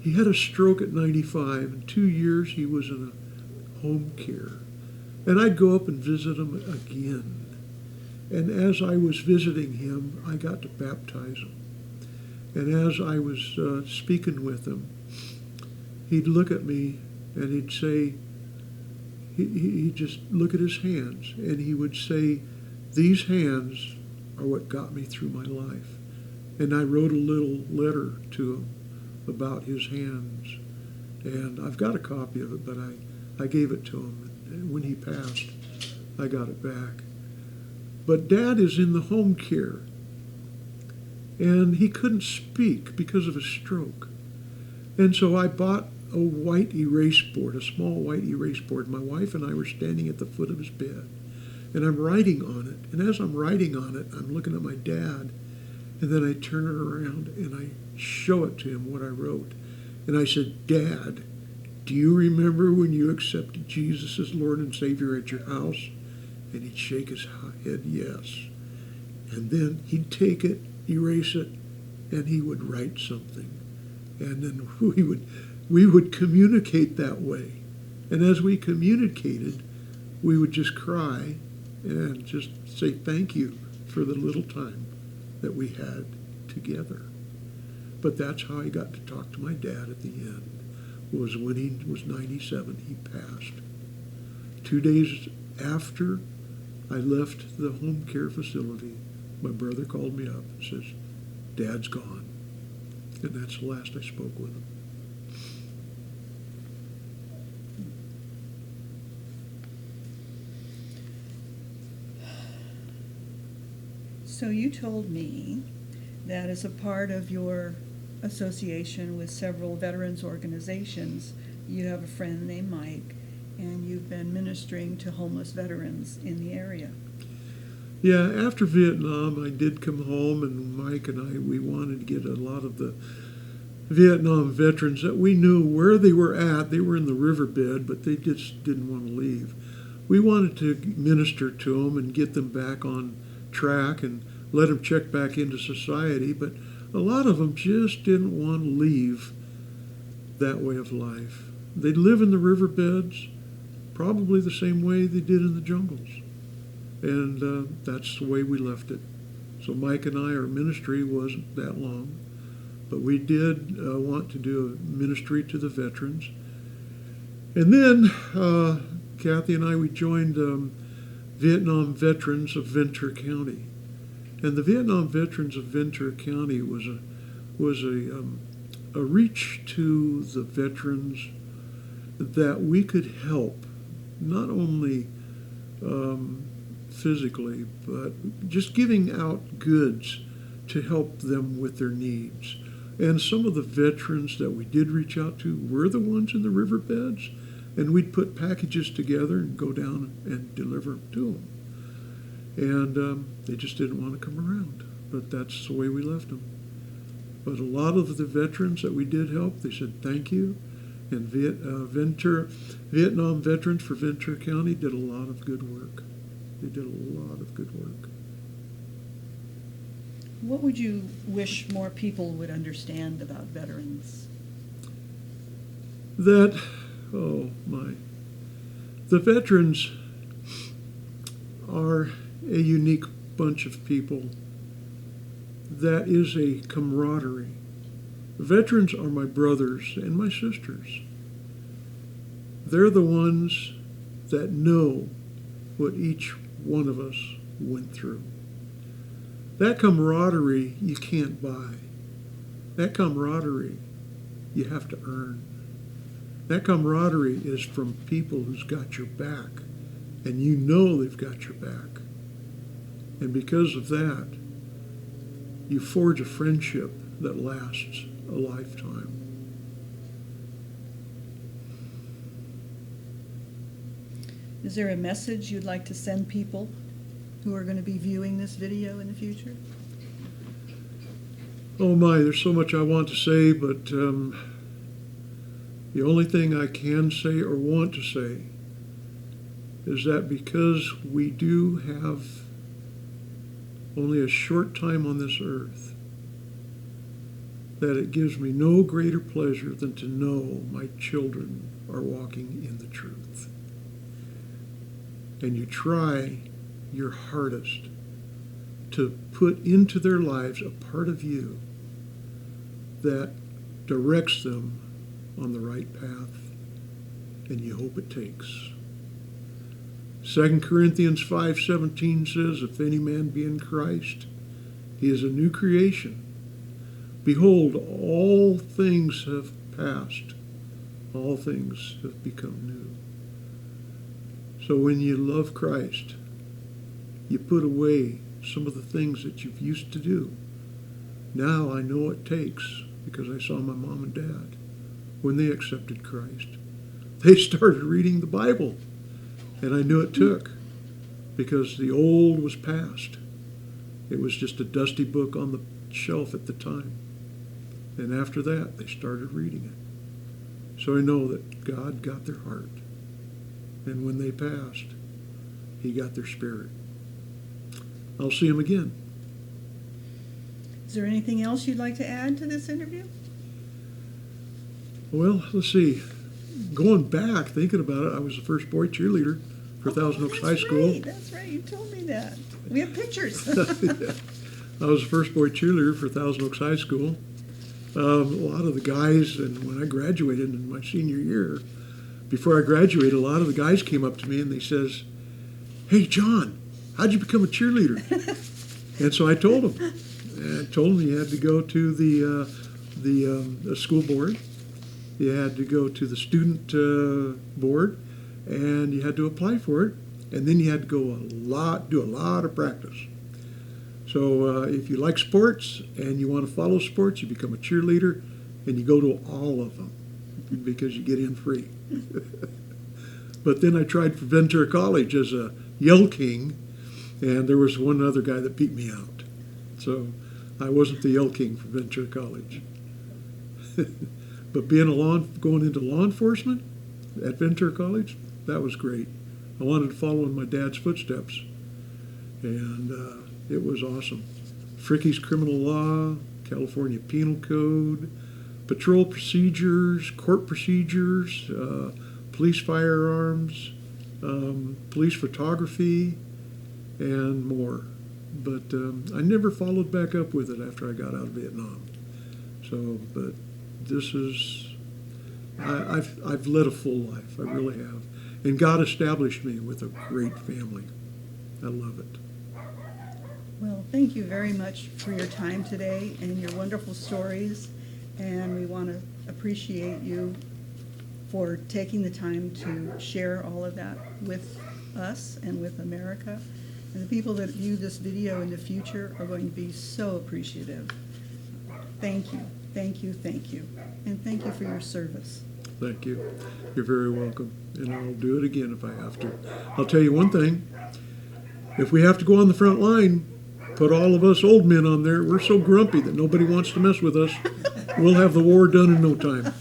He had a stroke at 95. In 2 years, he was in a home care. And I'd go up and visit him again. And as I was visiting him, I got to baptize him. And as I was speaking with him, he'd look at me and he'd say, he'd just look at his hands, and he would say, these hands are what got me through my life. And I wrote a little letter to him about his hands. And I've got a copy of it, but I gave it to him. And when he passed, I got it back. But Dad is in the home care. And he couldn't speak because of a stroke. And so I bought a white erase board, a small white erase board. My wife and I were standing at the foot of his bed. And I'm writing on it. And as I'm writing on it, I'm looking at my dad. And then I turn it around and I show it to him, what I wrote. And I said, Dad, do you remember when you accepted Jesus as Lord and Savior at your house? And he'd shake his head, yes. And then he'd take it, erase it, and he would write something. And then we would communicate that way. And as we communicated, we would just cry and just say thank you for the little time that we had together. But that's how I got to talk to my dad at the end, was when he was 97, he passed. 2 days after I left the home care facility, my brother called me up and says, Dad's gone. And that's the last I spoke with him. So you told me that as a part of your association with several veterans organizations, you have a friend named Mike, and you've been ministering to homeless veterans in the area. Yeah, after Vietnam, I did come home, and Mike and I, we wanted to get a lot of the Vietnam veterans that we knew where they were at. They were in the riverbed, but they just didn't want to leave. We wanted to minister to them and get them back on track and let them check back into society, but a lot of them just didn't want to leave that way of life. They live in the riverbeds probably the same way they did in the jungles, and that's the way we left it. So Mike and I, our ministry wasn't that long, but we did want to do a ministry to the veterans. And then Kathy and I, we joined Vietnam Veterans of Ventura County. And the Vietnam Veterans of Ventura County was a reach to the veterans that we could help, not only physically, but just giving out goods to help them with their needs. And some of the veterans that we did reach out to were the ones in the riverbeds, and we'd put packages together and go down and deliver them to them. And they just didn't want to come around, but that's the way we left them. But a lot of the veterans that we did help, they said thank you, and Vietnam Veterans for Ventura County did a lot of good work. They did a lot of good work. What would you wish more people would understand about veterans? That, oh my, the veterans are a unique bunch of people. That is a camaraderie. Veterans are my brothers and my sisters. They're the ones that know what each one of us went through. That camaraderie you can't buy. That camaraderie you have to earn. That camaraderie is from people who's got your back, and you know they've got your back. And because of that, you forge a friendship that lasts a lifetime. Is there a message you'd like to send people who are going to be viewing this video in the future? Oh my, there's so much I want to say, but the only thing I can say or want to say is that because we do have only a short time on this earth, that it gives me no greater pleasure than to know my children are walking in the truth. And you try your hardest to put into their lives a part of you that directs them on the right path, and you hope it takes. 2 Corinthians 5:17 says, if any man be in Christ, he is a new creation. Behold, all things have passed. All things have become new. So when you love Christ, you put away some of the things that you've used to do. Now I know it takes, because I saw my mom and dad when they accepted Christ. They started reading the Bible, and I knew it took, because the old was past. It was just a dusty book on the shelf at the time. And after that, they started reading it. So I know that God got their heart. And when they passed, he got their spirit. I'll see him again. Is there anything else you'd like to add to this interview? Well, let's see. Going back, thinking about it, I was the first boy cheerleader for Thousand Oaks High School. Right, that's right. You told me that. We have pictures. I was the first boy cheerleader for Thousand Oaks High School. A lot of the guys, and when I graduated in my senior year, before I graduated, a lot of the guys came up to me and they says, "Hey, John, how'd you become a cheerleader?" And so I told him. And I told him he had to go to the the school board. You had to go to the student board, and you had to apply for it, and then you had to do a lot of practice. So if you like sports and you want to follow sports, you become a cheerleader, and you go to all of them because you get in free. But then I tried for Ventura College as a yell king, and there was one other guy that beat me out. So I wasn't the yell king for Ventura College. But going into law enforcement at Ventura College, that was great. I wanted to follow in my dad's footsteps, and it was awesome. Fricke's criminal law, California Penal Code, patrol procedures, court procedures, police firearms, police photography, and more. But I never followed back up with it after I got out of Vietnam. So, but this is, I've led a full life, I really have. And God established me with a great family. I love it. Well, thank you very much for your time today and your wonderful stories. And we want to appreciate you for taking the time to share all of that with us and with America. And the people that view this video in the future are going to be so appreciative. Thank you, thank you, thank you. And thank you for your service. Thank you. You're very welcome. And I'll do it again if I have to. I'll tell you one thing. If we have to go on the front line, put all of us old men on there. We're so grumpy that nobody wants to mess with us. We'll have the war done in no time.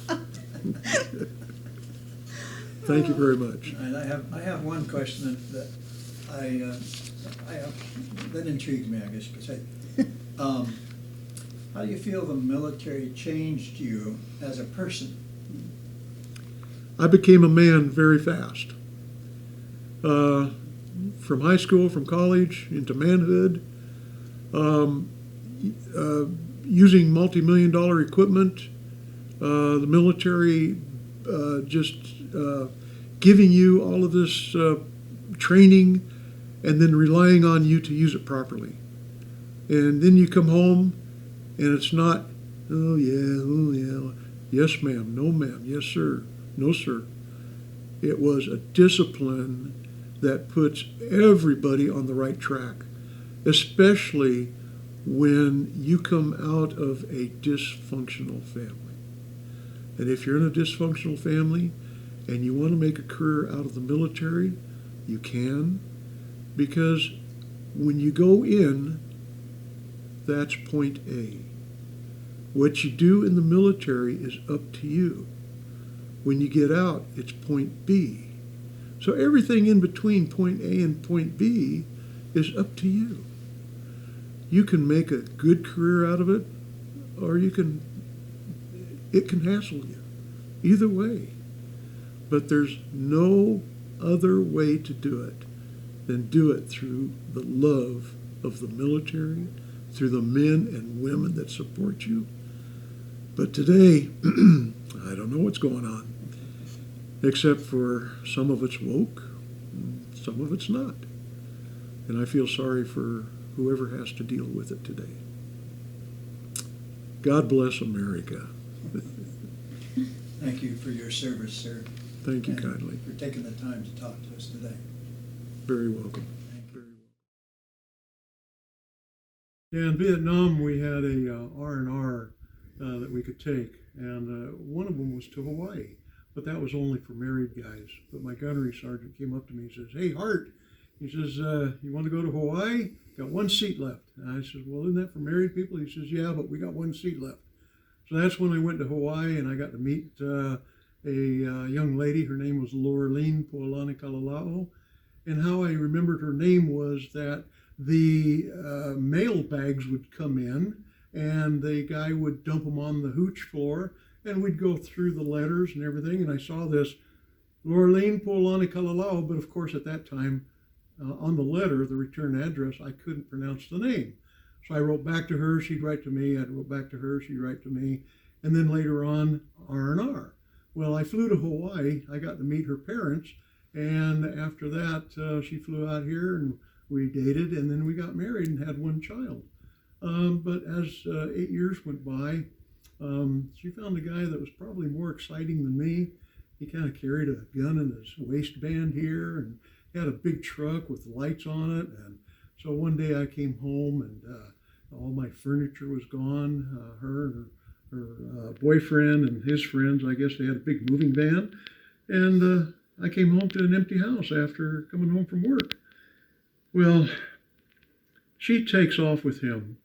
Thank you very much. And I have one question that that intrigues me, I guess you could say. How do you feel the military changed you as a person? I became a man very fast. From high school, from college, into manhood, using multi-million-dollar equipment, the military just giving you all of this training and then relying on you to use it properly. And then you come home and it's not, oh yeah, yes ma'am, no ma'am, yes sir, no sir. It was a discipline that puts everybody on the right track, especially when you come out of a dysfunctional family. And if you're in a dysfunctional family and you want to make a career out of the military, you can, because when you go in, that's point A. What you do in the military is up to you. When you get out, it's point B. So everything in between point A and point B is up to you. You can make a good career out of it, or it can hassle you. Either way. But there's no other way to do it than do it through the love of the military, through the men and women that support you. But today, I don't know what's going on, except for some of it's woke, some of it's not. And I feel sorry for whoever has to deal with it today. God bless America. Thank you for your service, sir. Thank you and kindly. for taking the time to talk to us today. Very welcome. Thank you. Very welcome. Yeah, in Vietnam we had a R&R that we could take, and one of them was to Hawaii, but that was only for married guys. But my gunnery sergeant came up to me and says, "Hey, Hart," he says, "you want to go to Hawaii? Got one seat left." And I said, "Well, isn't that for married people?" He says, "Yeah, but we got one seat left." So that's when I went to Hawaii, and I got to meet a young lady. Her name was Laureline Pualanikalilao. And how I remembered her name was that the mail bags would come in, and the guy would dump them on the hooch floor, and we'd go through the letters and everything. And I saw this Laureline Pualanikalilao, but of course at that time, on the letter, the return address, I couldn't pronounce the name. So I wrote back to her, she'd write to me, I'd wrote back to her, she'd write to me, and then later on, R&R. Well, I flew to Hawaii, I got to meet her parents, and after that, she flew out here, and we dated, and then we got married and had one child. But as 8 years went by, She found a guy that was probably more exciting than me. He kind of carried a gun in his waistband here, and he had a big truck with lights on it. And so one day I came home, and all my furniture was gone. Her and her boyfriend and his friends, I guess they had a big moving van. And I came home to an empty house after coming home from work. Well, she takes off with him,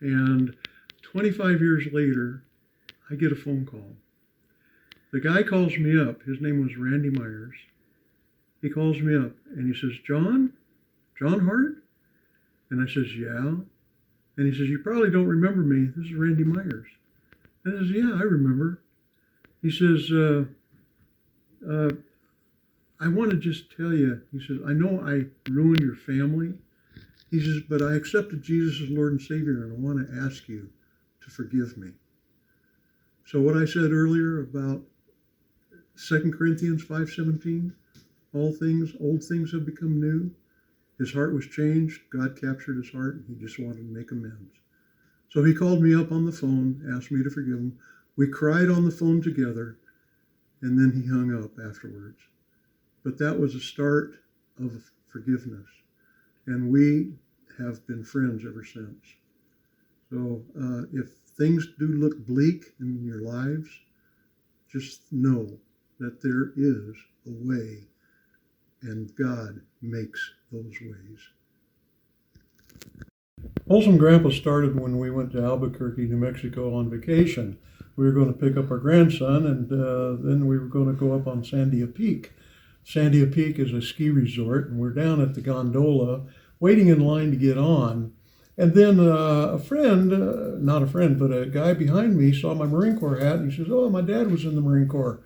and 25 years later, I get a phone call. The guy calls me up. His name was Randy Myers. He calls me up, and he says, John Hart? And I says, yeah. And he says, you probably don't remember me. This is Randy Myers. And I says, yeah, I remember. He says, I want to just tell you, he says, I know I ruined your family. He says, but I accepted Jesus as Lord and Savior, and I want to ask you to forgive me. So what I said earlier about 2 Corinthians 5:17, old things have become new. His heart was changed. God captured his heart, and he just wanted to make amends. So he called me up on the phone, asked me to forgive him. We cried on the phone together, and then he hung up afterwards. But that was a start of forgiveness, and we have been friends ever since. So if things do look bleak in your lives, just know that there is a way, and God makes those ways. Wholesome Grandpa started when we went to Albuquerque, New Mexico on vacation. We were going to pick up our grandson, and then we were going to go up on Sandia Peak. Sandia Peak is a ski resort, and we're down at the gondola waiting in line to get on. And then a friend, not a friend, but a guy behind me saw my Marine Corps hat, and he says, oh, my dad was in the Marine Corps.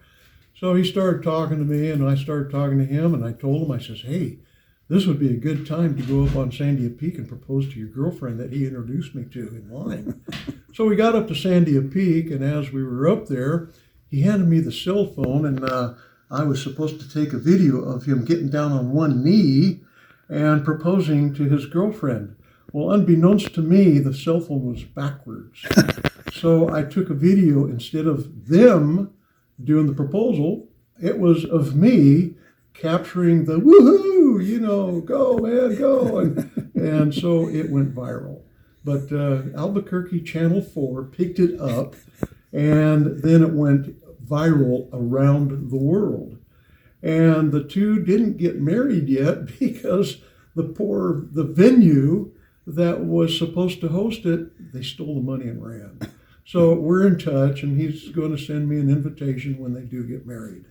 So he started talking to me, and I started talking to him, and I told him, I says, hey, this would be a good time to go up on Sandia Peak and propose to your girlfriend that he introduced me to in line. So we got up to Sandia Peak, and as we were up there, he handed me the cell phone, and I was supposed to take a video of him getting down on one knee and proposing to his girlfriend. Well, unbeknownst to me, the cell phone was backwards. So I took a video instead of them doing the proposal. It was of me capturing the woohoo, go man, go. And so it went viral. But Albuquerque Channel 4 picked it up, and then it went viral around the world. And the two didn't get married yet because the venue that was supposed to host it, they stole the money and ran. So we're in touch, and he's going to send me an invitation when they do get married.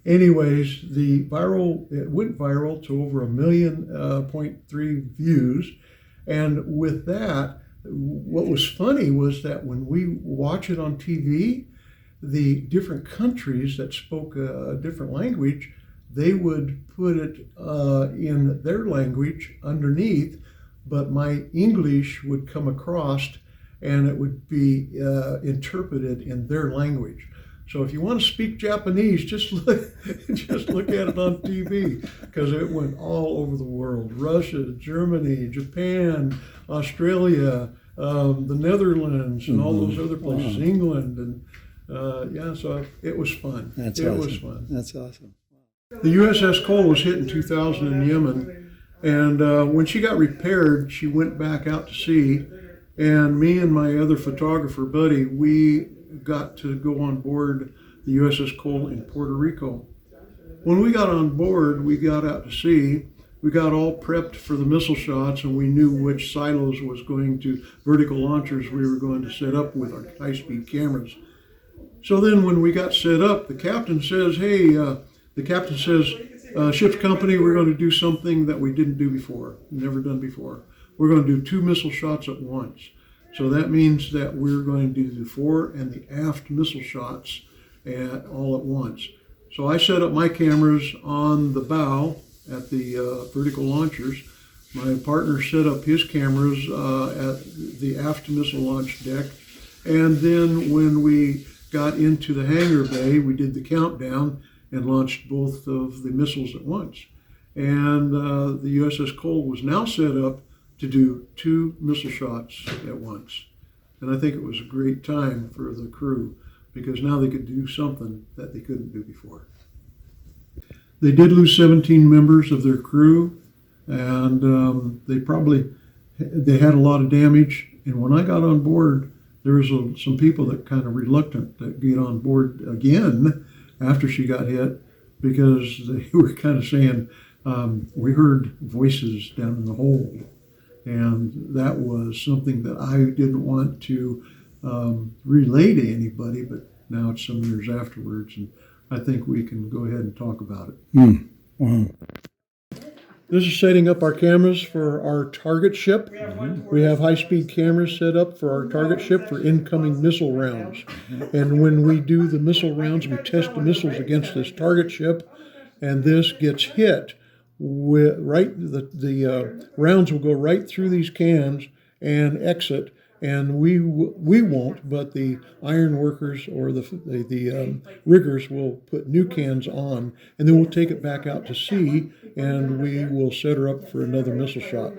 Anyways, it went viral to over 1.3 million views. And with that, what was funny was that when we watch it on TV, the different countries that spoke a different language, they would put it in their language underneath, but my English would come across and it would be interpreted in their language. So if you want to speak Japanese, just look at it on TV, because it went all over the world. Russia, Germany, Japan, Australia, the Netherlands, and all those other places, England, and so it was fun. That's it awesome. was fun. That's awesome. The USS Cole was hit in 2000 in Yemen, and when she got repaired, she went back out to sea, and me and my other photographer buddy, we got to go on board the USS Cole in Puerto Rico. When we got on board, we got out to sea, we got all prepped for the missile shots, and we knew which silos vertical launchers we were going to set up with our high-speed cameras. So then when we got set up, the captain says, ship's company, we're going to do something that we didn't do before, never done before. We're going to do 2 missile shots at once. So that means that we're going to do the fore and the aft missile shots all at once. So I set up my cameras on the bow at the vertical launchers. My partner set up his cameras at the aft missile launch deck. And then when we got into the hangar bay, we did the countdown and launched both of the missiles at once. And the USS Cole was now set up to do 2 missile shots at once. And I think it was a great time for the crew because now they could do something that they couldn't do before. They did lose 17 members of their crew, and they had a lot of damage. And when I got on board, there was some people that kind of reluctant to get on board again after she got hit because they were kind of saying, we heard voices down in the hold. And that was something that I didn't want to relay to anybody, but now it's some years afterwards, and I think we can go ahead and talk about it. Wow. This is setting up our cameras for our target ship. We have high-speed cameras set up for our target ship for incoming missile rounds. And when we do the missile rounds, we test the missiles against this target ship, and this gets hit. The rounds will go right through these cans and exit, and we won't, but the iron workers or the riggers will put new cans on, and then we'll take it back out to sea, and we will set her up for another missile shot.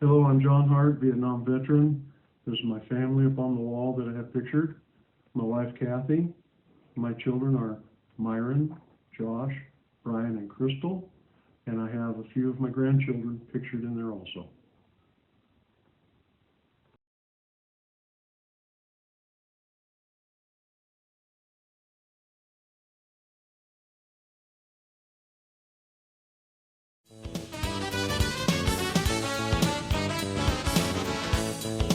Hello, I'm John Hart, Vietnam veteran. This is my family up on the wall that I have pictured. My wife, Kathy. My children are Myron, Josh, Brian, and Crystal. And I have a few of my grandchildren pictured in there also.